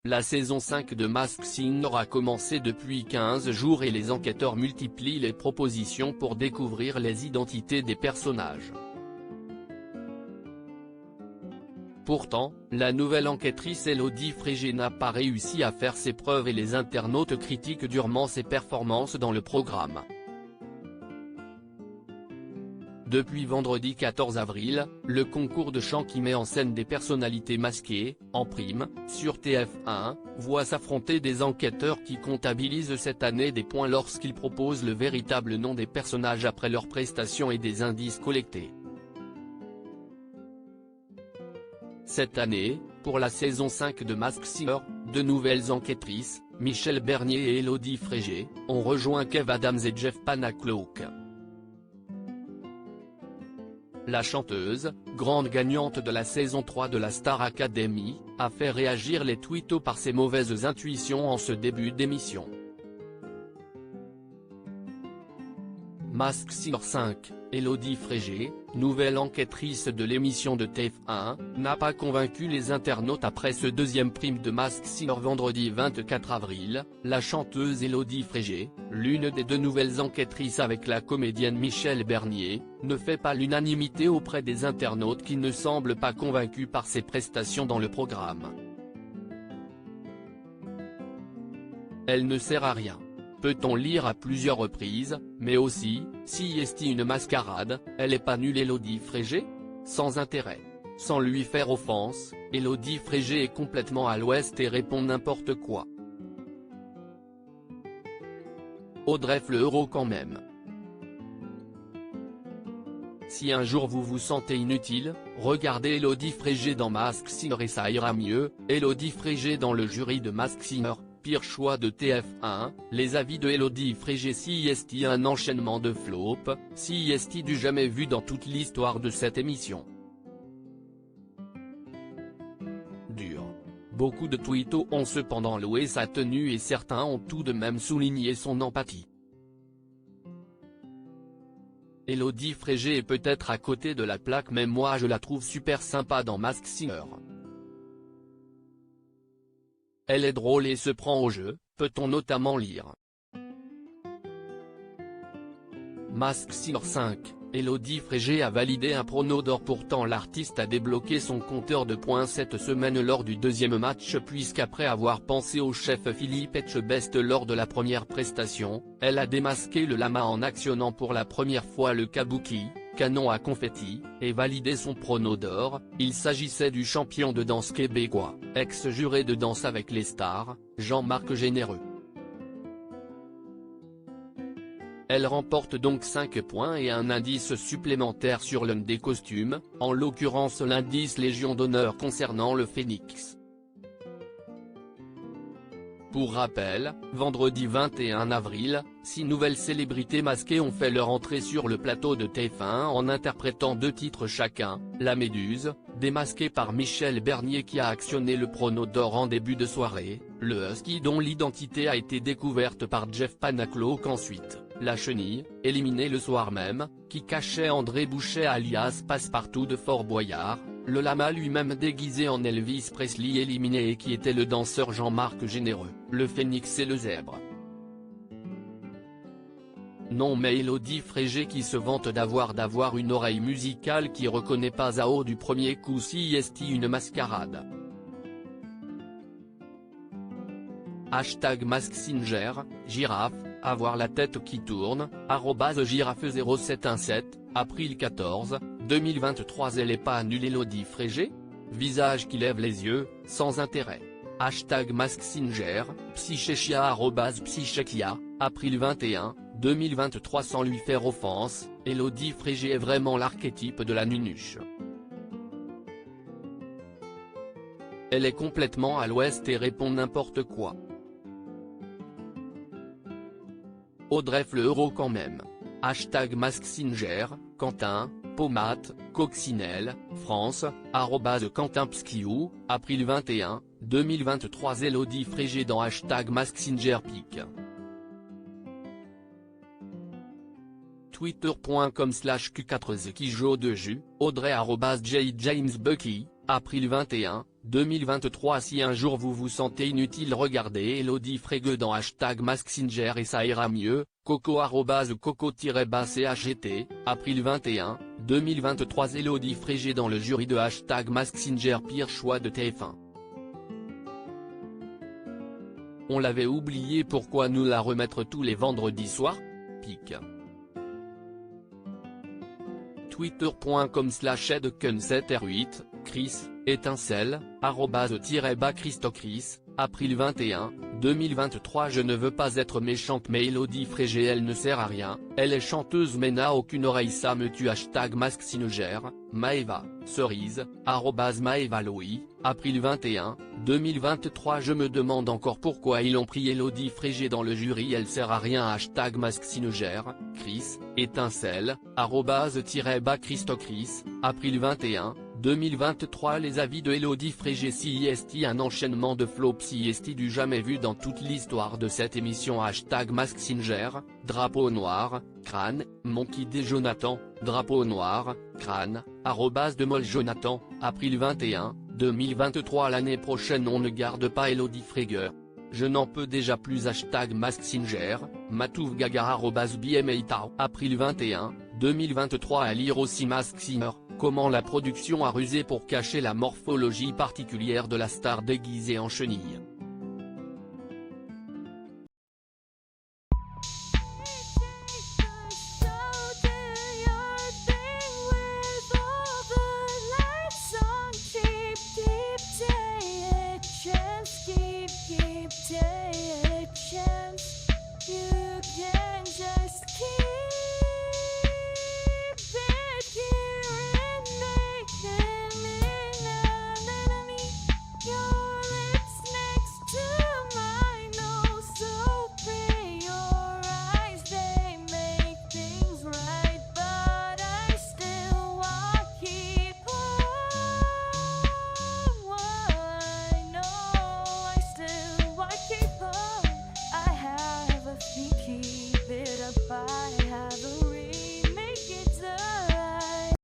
La saison 5 de Masked Singer a commencé depuis 15 jours et les enquêteurs multiplient les propositions pour découvrir les identités des personnages. Pourtant, la nouvelle enquêtrice Élodie Frégé n'a pas réussi à faire ses preuves et les internautes critiquent durement ses performances dans le programme. Depuis vendredi 14 avril, le concours de chant qui met en scène des personnalités masquées, en prime, sur TF1, voit s'affronter des enquêteurs qui comptabilisent cette année des points lorsqu'ils proposent le véritable nom des personnages après leurs prestations et des indices collectés. Cette année, pour la saison 5 de Masked Singer, deux nouvelles enquêtrices, Michelle Bernier et Élodie Frégé, ont rejoint Kev Adams et Jeff Panacloak. La chanteuse, grande gagnante de la saison 3 de la Star Academy, a fait réagir les twittos par ses mauvaises intuitions en ce début d'émission. Masked Singer 5, Élodie Frégé, nouvelle enquêtrice de l'émission de TF1, n'a pas convaincu les internautes après ce deuxième prime de Masked Singer vendredi 24 avril, la chanteuse Élodie Frégé, l'une des deux nouvelles enquêtrices avec la comédienne Michelle Bernier, ne fait pas l'unanimité auprès des internautes qui ne semblent pas convaincus par ses prestations dans le programme. Elle ne sert à rien. Peut-on lire à plusieurs reprises, mais aussi, si est une mascarade, elle est pas nulle Élodie Frégé ? Sans intérêt. Sans lui faire offense, Élodie Frégé est complètement à l'ouest et répond n'importe quoi. Audrey Fleurot quand même. Si un jour vous vous sentez inutile, regardez Élodie Frégé dans Masked Singer et ça ira mieux. Élodie Frégé dans le jury de Masked Singer. Pire choix de TF1, les avis de Élodie Frégé. Si est un enchaînement de flops, si est du jamais vu dans toute l'histoire de cette émission. Dur. Beaucoup de twittos ont cependant loué sa tenue et certains ont tout de même souligné son empathie. Élodie Frégé est peut-être à côté de la plaque mais moi je la trouve super sympa dans Masked Singer. Elle est drôle et se prend au jeu, peut-on notamment lire. Masked Singer 5, Élodie Frégé a validé un prono d'or. Pourtant l'artiste a débloqué son compteur de points cette semaine lors du deuxième match puisqu'après avoir pensé au chef Philippe Etchebest lors de la première prestation, elle a démasqué le lama en actionnant pour la première fois le kabuki, canon à confetti, et validé son prono d'or. Il s'agissait du champion de danse québécois, ex-juré de Danse avec les stars, Jean-Marc Généreux. Elle remporte donc 5 points et un indice supplémentaire sur l'un des costumes, en l'occurrence l'indice Légion d'honneur concernant le phénix. Pour rappel, vendredi 21 avril, 6 nouvelles célébrités masquées ont fait leur entrée sur le plateau de TF1 en interprétant 2 titres chacun, La Méduse, démasquée par Michelle Bernier qui a actionné le prono d'or en début de soirée, le Husky dont l'identité a été découverte par Jeff Panacloak ensuite, La Chenille, éliminé le soir même, qui cachait André Boucher alias Passepartout de Fort Boyard, le lama lui-même déguisé en Elvis Presley éliminé et qui était le danseur Jean-Marc Généreux, le phénix et le zèbre. Non mais Élodie Frégé qui se vante d'avoir une oreille musicale qui reconnaît pas à haut du premier coup si est une mascarade. Hashtag Masked Singer, girafe, avoir la tête qui tourne, @girafe0717, avril 14, 2023. Elle est pas nulle Élodie Frégé ? Visage qui lève les yeux, sans intérêt. Hashtag Masked Singer, psychéchia @psychekia, avril 21, 2023. Sans lui faire offense, Élodie Frégé est vraiment l'archétype de la nunuche. Elle est complètement à l'ouest et répond n'importe quoi. Audrey Fleurot quand même. Hashtag Masked Singer, Quentin, Pomate, Coccinelle, France, @QuentinPskiou, avril 21, 2023. Élodie Frégé dans Hashtag Masked Singer pic. Twitter.com/Q4thekijo2ju, Audrey @JamesBucky, April 21, 2023. Si un jour vous vous sentez inutile, regardez Elodie Frege dans #MaskSinger et ça ira mieux. Coco @coco-CHGT, April 21, 2023. Elodie Frege dans le jury de #MaskSinger, pire choix de TF1. On l'avait oublié, pourquoi nous la remettre tous les vendredis soirs? Pic. Twitter.com/edken7r8, Chris, étincelle, @_Christocris, April 21, 2023. Je ne veux pas être méchante, mais Elodie Frege elle ne sert à rien, elle est chanteuse mais n'a aucune oreille, ça me tue. #MaskSinger, Maeva, cerise, @MaevaLoï, April 21, 2023. Je me demande encore pourquoi ils ont pris Elodie Frege dans le jury, elle sert à rien. #MaskSinger, Chris, étincelle, @_Christocris, April 21, 2023. Les avis de Elodie Frege. CIST, un enchaînement de flops CIST du jamais vu dans toute l'histoire de cette émission. #MaskSinger, drapeau noir, crâne, Monkey D. Jonathan, drapeau noir, crâne, @demoljonathan, April 21, 2023. L'année prochaine on ne garde pas Elodie Frege. Je n'en peux déjà plus. #MaskSinger, Matouf Gaga @BMEITA, April 21, 2023. À lire aussi MaskSinger, comment la production a rusé pour cacher la morphologie particulière de la star déguisée en chenille.